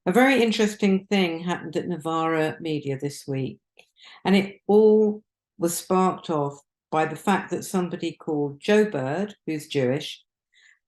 A very interesting thing happened at Novara Media this week, and it all was sparked off by the fact that somebody called Joe Bird, who's Jewish,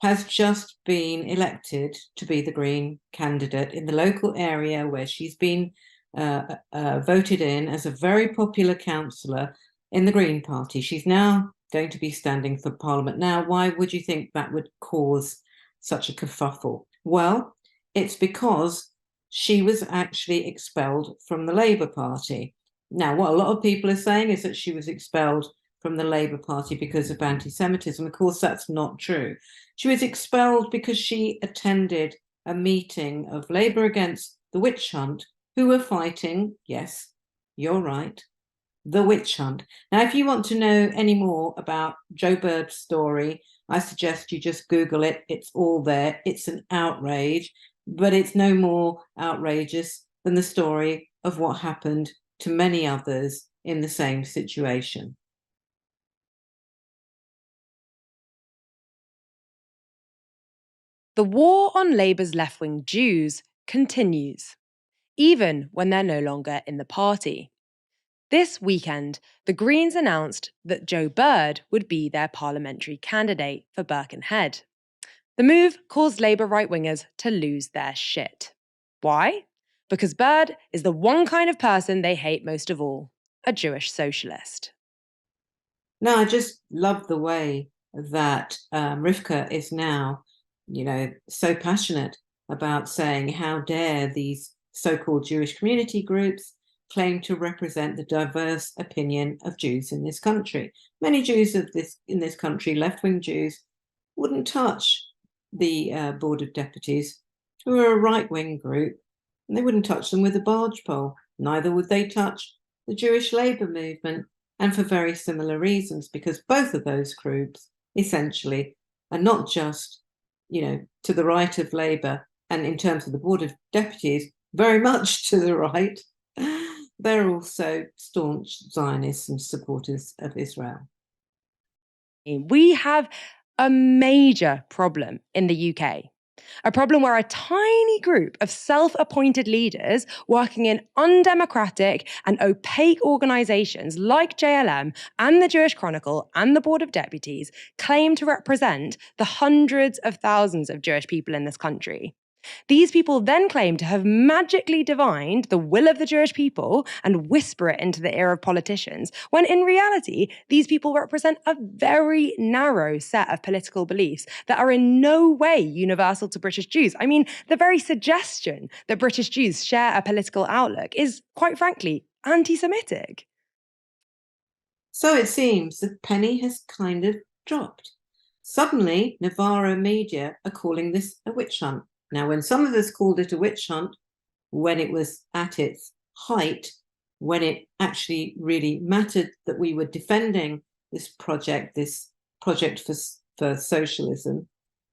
has just been elected to be the Green candidate in the local area where she's been voted in as a very popular councillor in the Green Party. She's now going to be standing for Parliament. Now, why would you think that would cause such a kerfuffle? Well, it's because she was actually expelled from the Labour Party. Now, what a lot of people are saying is that she was expelled from the Labour Party because of anti-Semitism. Of course, that's not true. She was expelled because she attended a meeting of Labour Against the Witch Hunt, who were fighting, yes, you're right, the witch hunt. Now, if you want to know any more about Joe Bird's story, I suggest you just Google it. It's all there. It's an outrage, but it's no more outrageous than the story of what happened to many others in the same situation. The war on Labour's left-wing Jews continues, even when they're no longer in the party. This weekend, the Greens announced that Joe Bird would be their parliamentary candidate for Birkenhead. The move caused Labour right-wingers to lose their shit. Why? Because Bird is the one kind of person they hate most of all, a Jewish socialist. No, I just love the way that Rivkah is now, so passionate about saying how dare these so-called Jewish community groups claim to represent the diverse opinion of Jews in this country. Many Jews in this country, left-wing Jews, wouldn't touch the Board of Deputies, who are a right-wing group, and they wouldn't touch them with a barge pole. Neither would they touch the Jewish Labour movement, and for very similar reasons, because both of those groups essentially are not just, to the right of Labour, and in terms of the Board of Deputies, very much to the right. They're also staunch Zionists and supporters of Israel. We have a major problem in the UK. A problem where a tiny group of self-appointed leaders working in undemocratic and opaque organisations like JLM and the Jewish Chronicle and the Board of Deputies claim to represent the hundreds of thousands of Jewish people in this country. These people then claim to have magically divined the will of the Jewish people and whisper it into the ear of politicians, when in reality, these people represent a very narrow set of political beliefs that are in no way universal to British Jews. I mean, the very suggestion that British Jews share a political outlook is, quite frankly, anti-Semitic. So it seems the penny has kind of dropped. Suddenly, Novara Media are calling this a witch hunt. Now, when some of us called it a witch hunt, when it was at its height, when it actually really mattered that we were defending this project for socialism,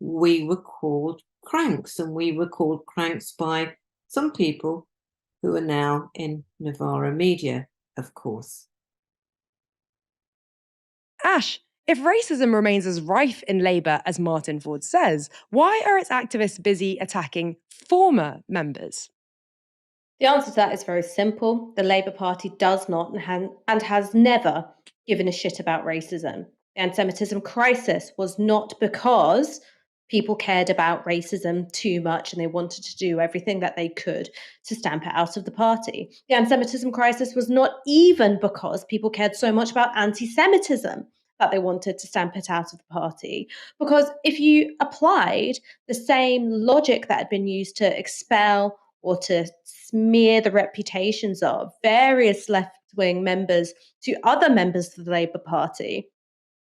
we were called cranks, and we were called cranks by some people who are now in Novara Media, of course. Ash, if racism remains as rife in Labour as Martin Ford says, why are its activists busy attacking former members? The answer to that is very simple. The Labour Party does not and has never given a shit about racism. The anti-Semitism crisis was not because people cared about racism too much and they wanted to do everything that they could to stamp it out of the party. The anti-Semitism crisis was not even because people cared so much about anti-Semitism that they wanted to stamp it out of the party. Because if you applied the same logic that had been used to expel or to smear the reputations of various left-wing members to other members of the Labour Party,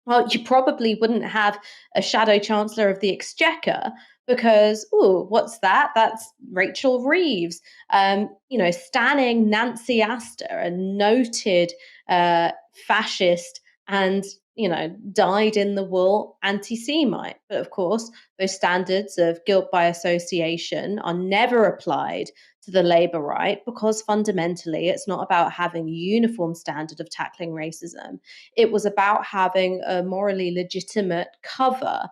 well, you probably wouldn't have a shadow chancellor of the Exchequer because, what's that? That's Rachel Reeves, standing Nancy Astor, a noted fascist and dyed-in-the-wool anti-Semite. But of course, those standards of guilt by association are never applied to the Labour right because fundamentally it's not about having a uniform standard of tackling racism. It was about having a morally legitimate cover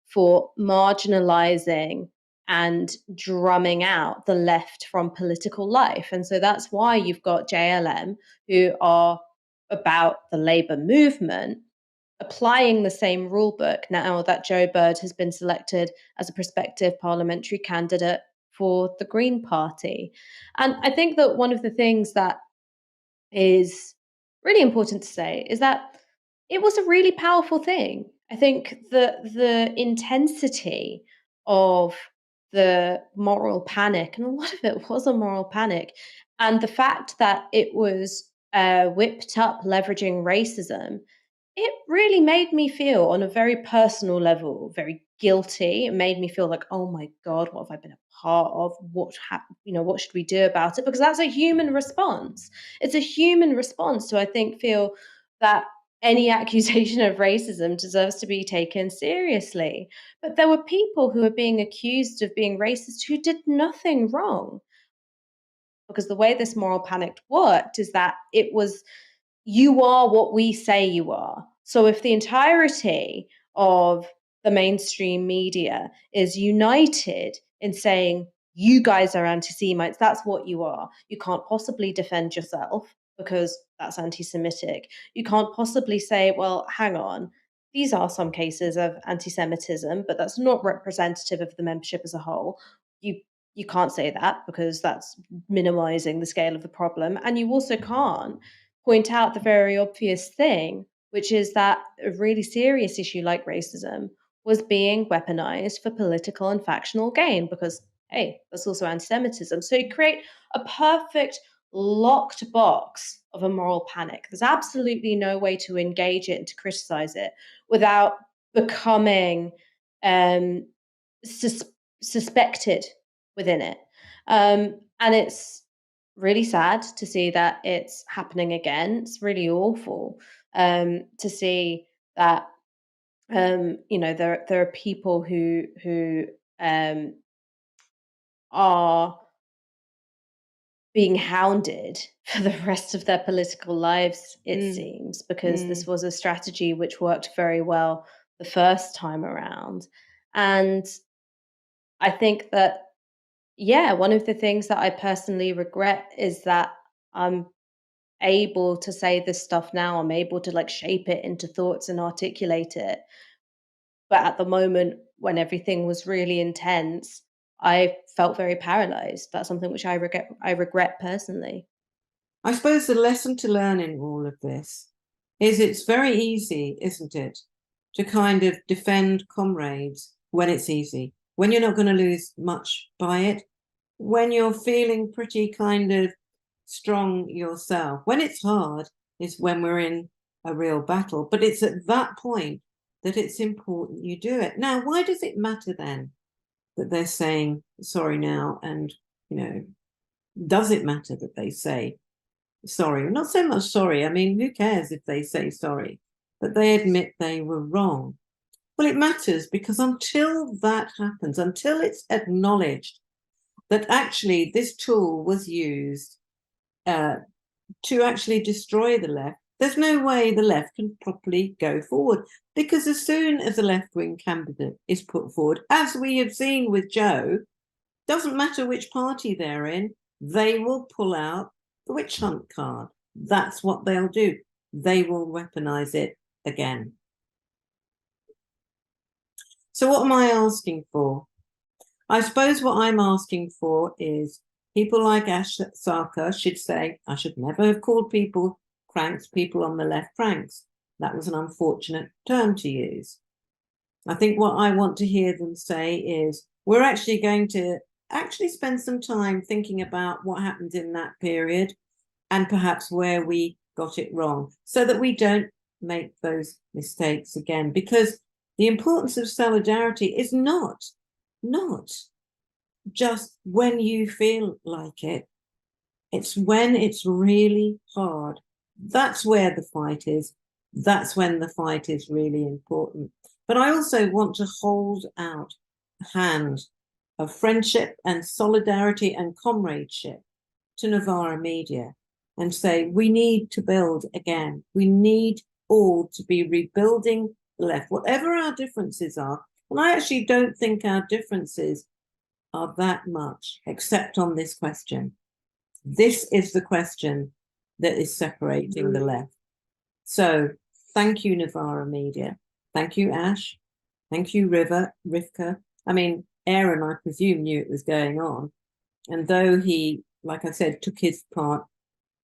for marginalising and drumming out the left from political life. And so that's why you've got JLM, who are about the Labour movement, applying the same rule book now that Joe Bird has been selected as a prospective parliamentary candidate for the Green Party. And I think that one of the things that is really important to say is that it was a really powerful thing. I think the intensity of the moral panic, and a lot of it was a moral panic, and the fact that it was whipped up leveraging racism, it really made me feel on a very personal level very guilty. It made me feel like, oh my God, what have I been a part of? What should we do about it? Because that's a human response. It's a human response to, I think, feel that any accusation of racism deserves to be taken seriously. But there were people who were being accused of being racist who did nothing wrong. Because the way this moral panic worked is that it was, you are what we say you are. So if the entirety of the mainstream media is united in saying, you guys are anti-Semites, that's what you are. You can't possibly defend yourself because that's anti-Semitic. You can't possibly say, well, hang on, these are some cases of anti-Semitism, but that's not representative of the membership as a whole. You can't say that because that's minimizing the scale of the problem. And you also can't point out the very obvious thing, which is that a really serious issue like racism was being weaponized for political and factional gain because, hey, that's also anti-Semitism. So you create a perfect locked box of a moral panic. There's absolutely no way to engage it and to criticize it without becoming suspected within it. And it's really sad to see that it's happening again. It's really awful to see that there are people who are being hounded for the rest of their political lives, it seems, because this was a strategy which worked very well the first time around. And I think that, yeah, one of the things that I personally regret is that I'm able to say this stuff now. I'm able to like shape it into thoughts and articulate it. But at the moment when everything was really intense, I felt very paralyzed. That's something which I regret personally. I suppose the lesson to learn in all of this is it's very easy, isn't it, to kind of defend comrades when it's easy, when you're not going to lose much by it, when you're feeling pretty kind of strong yourself. When it's hard is when we're in a real battle. But it's at that point that it's important you do it. Now, why does it matter then that they're saying sorry now? And, does it matter that they say sorry? Not so much sorry. I mean, who cares if they say sorry? But they admit they were wrong. Well, it matters because until that happens, until it's acknowledged that actually this tool was used to actually destroy the left, there's no way the left can properly go forward. Because as soon as a left-wing candidate is put forward, as we have seen with Joe, doesn't matter which party they're in, they will pull out the witch hunt card. That's what they'll do. They will weaponize it again. So what am I asking for? I suppose what I'm asking for is people like Sarkar should say, I should never have called people cranks, people on the left cranks. That was an unfortunate term to use. I think what I want to hear them say is, we're actually going to spend some time thinking about what happened in that period and perhaps where we got it wrong so that we don't make those mistakes again. Because the importance of solidarity is not just when you feel like it. It's when it's really hard. That's where the fight is. That's when the fight is really important. But I also want to hold out a hand of friendship and solidarity and comradeship to Novara Media and say, we need to build again. We need all to be rebuilding the left, whatever our differences are. And I actually don't think our differences are that much, except on this question. This is the question that is separating the left. So thank you, Novara Media. Thank you, Ash. Thank you, Rivkah. I mean, Aaron, I presume, knew it was going on. And though he, like I said, took his part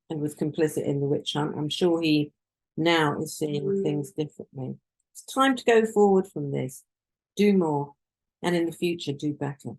and was complicit in the witch hunt, I'm sure he now is seeing things differently. It's time to go forward from this, do more, and in the future, do better.